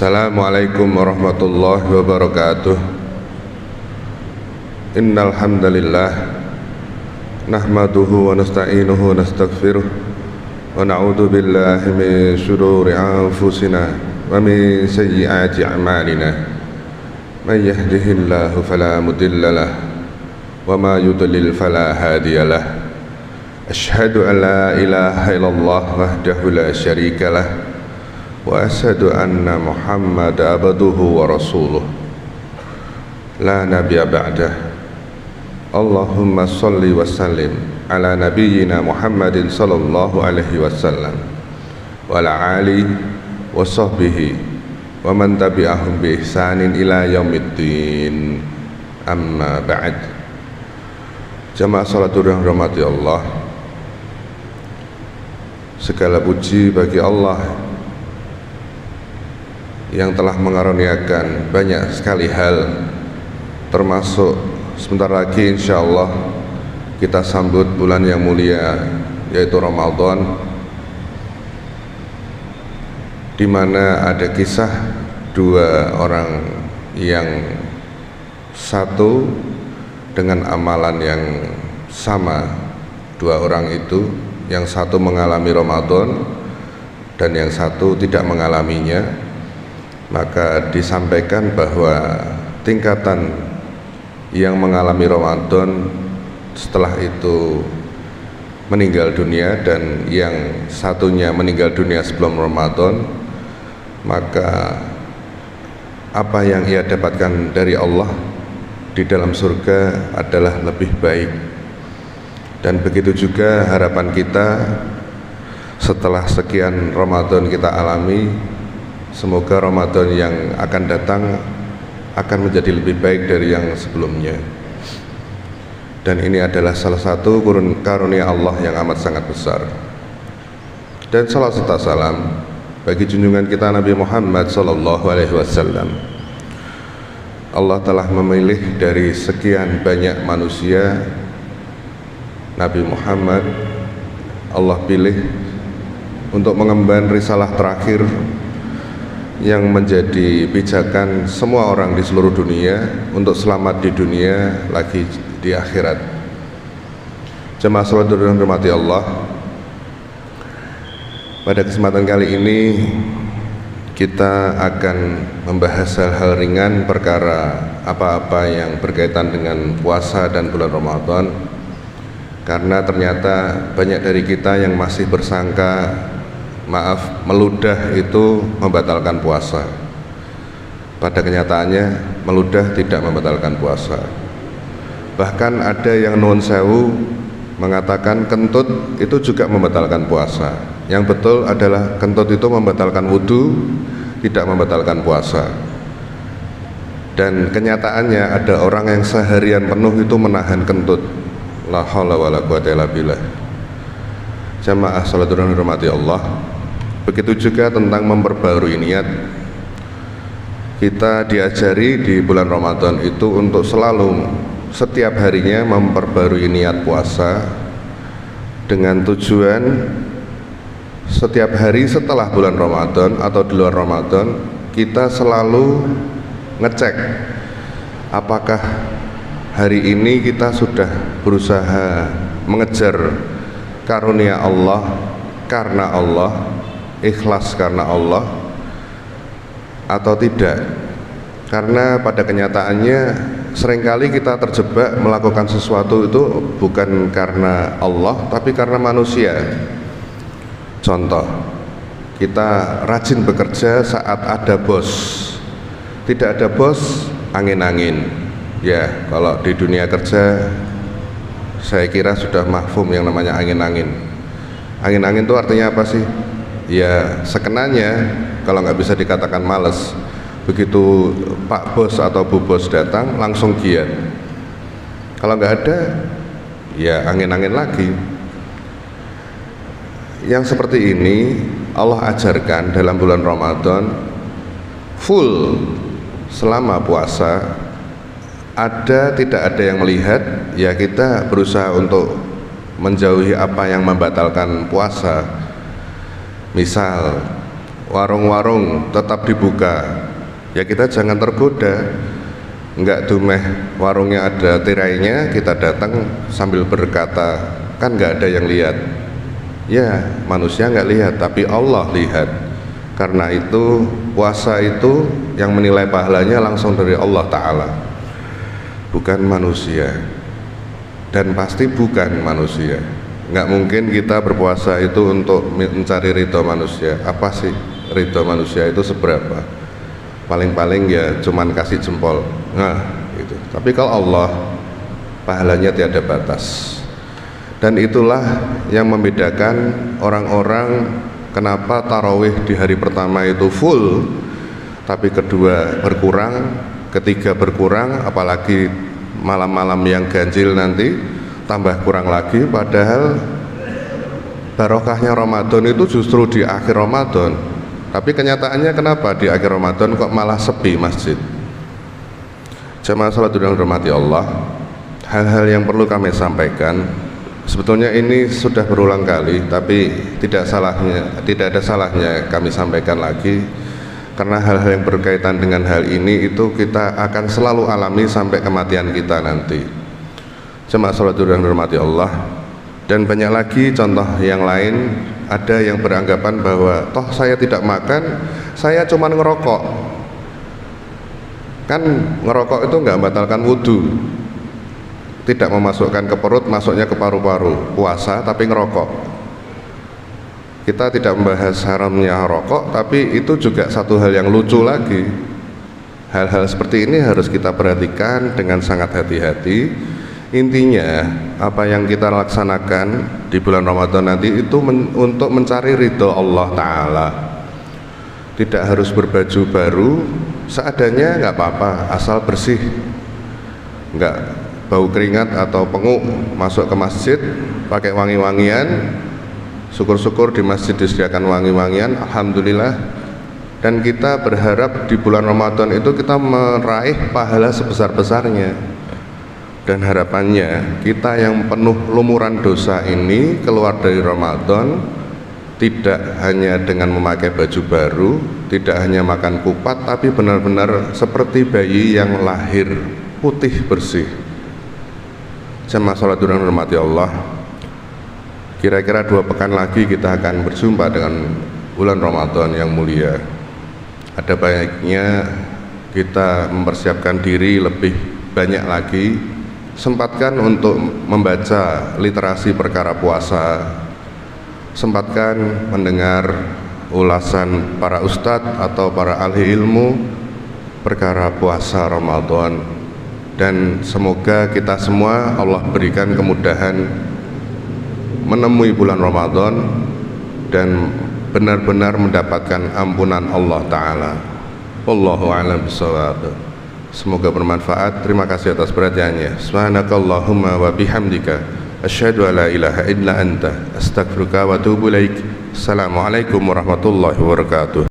Assalamualaikum warahmatullahi wabarakatuh. Innal hamdalillah nahmaduhu wa nasta'inuhu wa nastaghfiruh wa na'udzu billahi min shururi anfusina wa min sayyiati a'malina. May yahdihillahu fala mudilla lahu wa ma yudlil fala hadiya lahu. Asyhadu an la ilaha illallah wahdahu la syarika lahu wa asyhadu anna Muhammad abduhu wa rasuluh la nabiyya ba'dah. Allahumma salli wa sallim ala nabiyyina Muhammadin sallallahu alaihi wasallam wa ala alihi wa sahbihi wa man tabi'ahum bi ihsanin ila yaumiddin. Amma ba'd. Jamaah salatul rahmati Allah, segala puji bagi Allah yang telah mengaruniakan banyak sekali hal, termasuk sebentar lagi insyaallah kita sambut bulan yang mulia yaitu Ramadan, di mana ada kisah dua orang yang satu dengan amalan yang sama. Dua orang itu, yang satu mengalami Ramadan dan yang satu tidak mengalaminya. Maka disampaikan bahwa tingkatan yang mengalami Ramadan setelah itu meninggal dunia dan yang satunya meninggal dunia sebelum Ramadan, maka apa yang ia dapatkan dari Allah di dalam surga adalah lebih baik. Dan begitu juga harapan kita setelah sekian Ramadan kita alami, semoga Ramadan yang akan datang akan menjadi lebih baik dari yang sebelumnya. Dan ini adalah salah satu karunia Allah yang amat sangat besar. Dan salat serta salam bagi junjungan kita Nabi Muhammad sallallahu alaihi wasallam. Allah telah memilih dari sekian banyak manusia, Nabi Muhammad Allah pilih untuk mengemban risalah terakhir yang menjadi pijakan semua orang di seluruh dunia untuk selamat di dunia lagi di akhirat. Jemaah salat dan hormati Allah, pada kesempatan kali ini kita akan membahas hal-hal ringan, perkara apa-apa yang berkaitan dengan puasa dan bulan Ramadan, karena ternyata banyak dari kita yang masih bersangka meludah itu membatalkan puasa. Pada kenyataannya meludah tidak membatalkan puasa. Bahkan ada yang nuwun sewu mengatakan kentut itu juga membatalkan puasa. Yang betul adalah kentut itu membatalkan wudhu, tidak membatalkan puasa. Dan kenyataannya ada orang yang seharian penuh itu menahan kentut. La haula wala quwata illa billah. Jamaah salatul rahmati Allah, begitu juga tentang memperbarui niat. Kita diajari di bulan Ramadan itu untuk selalu setiap harinya memperbarui niat puasa, dengan tujuan setiap hari setelah bulan Ramadan atau di luar Ramadan kita selalu ngecek apakah hari ini kita sudah berusaha mengejar karunia Allah, karena Allah, ikhlas karena Allah atau tidak. Karena pada kenyataannya seringkali kita terjebak melakukan sesuatu itu bukan karena Allah tapi karena manusia. Contoh, kita rajin bekerja saat ada bos. Tidak ada bos, angin-angin. Ya, kalau di dunia kerja saya kira sudah mahfum yang namanya angin-angin. Angin-angin itu artinya apa sih? Ya sekenanya, kalau nggak bisa dikatakan males. Begitu Pak Bos atau Bu Bos datang langsung giat. Kalau nggak ada, ya angin-angin lagi. Yang seperti ini Allah ajarkan dalam bulan Ramadan full selama puasa. Tidak ada yang melihat, ya kita berusaha untuk menjauhi apa yang membatalkan puasa. Misal warung-warung tetap dibuka, ya kita jangan tergoda. Enggak dumeh warungnya ada tirainya, kita datang sambil berkata, kan enggak ada yang lihat. Ya, manusia enggak lihat, tapi Allah lihat. Karena itu puasa itu yang menilai pahalanya langsung dari Allah Ta'ala, bukan manusia. Dan pasti bukan manusia. Enggak mungkin kita berpuasa itu untuk mencari ridho manusia. Apa sih ridho manusia itu seberapa? Paling-paling ya cuman kasih jempol. Nah, gitu. Tapi kalau Allah, pahalanya tiada batas. Dan itulah yang membedakan orang-orang kenapa tarawih di hari pertama itu full, tapi kedua berkurang, ketiga berkurang, apalagi malam-malam yang ganjil nanti tambah kurang lagi. Padahal barokahnya Ramadan itu justru di akhir Ramadan. Tapi kenyataannya kenapa di akhir Ramadan kok malah sepi masjid? Jamaah salat yang dirahmati Allah, hal-hal yang perlu kami sampaikan. Sebetulnya ini sudah berulang kali, tapi tidak ada salahnya kami sampaikan lagi, karena hal-hal yang berkaitan dengan hal ini itu kita akan selalu alami sampai kematian kita nanti. Jemaah salat yang dirahmati Allah, dan banyak lagi contoh yang lain. Ada yang beranggapan bahwa toh saya tidak makan, saya cuma ngerokok. Kan ngerokok itu nggak membatalkan wudhu, tidak memasukkan ke perut, masuknya ke paru-paru. Puasa tapi ngerokok. Kita tidak membahas haramnya rokok, tapi itu juga satu hal yang lucu lagi. Hal-hal seperti ini harus kita perhatikan dengan sangat hati-hati. Intinya apa yang kita laksanakan di bulan Ramadan nanti itu untuk mencari ridho Allah Ta'ala. Tidak harus berbaju baru, seadanya nggak apa-apa, asal bersih, nggak bau keringat atau penguk. Masuk ke masjid pakai wangi-wangian, syukur-syukur di masjid disediakan wangi-wangian, alhamdulillah. Dan kita berharap di bulan Ramadan itu kita meraih pahala sebesar-besarnya. Dan harapannya kita yang penuh lumuran dosa ini keluar dari Ramadan tidak hanya dengan memakai baju baru, tidak hanya makan kupat, tapi benar-benar seperti bayi yang lahir putih bersih. Jamaah salat yang dirahmati Allah, kira-kira 2 pekan lagi kita akan berjumpa dengan bulan Ramadan yang mulia. Ada baiknya kita mempersiapkan diri lebih banyak lagi. Sempatkan untuk membaca literasi perkara puasa, sempatkan mendengar ulasan para ustadz atau para ahli ilmu perkara puasa Ramadan. Dan semoga kita semua Allah berikan kemudahan menemui bulan Ramadan dan benar-benar mendapatkan ampunan Allah Ta'ala. Wallahu a'lam bishawab. Semoga bermanfaat. Terima kasih atas perhatiannya. Subhanakallahumma wa bihamdika asyhadu an la ilaha illa anta astaghfiruka wa atubu ilaik. Assalamualaikum warahmatullahi wabarakatuh.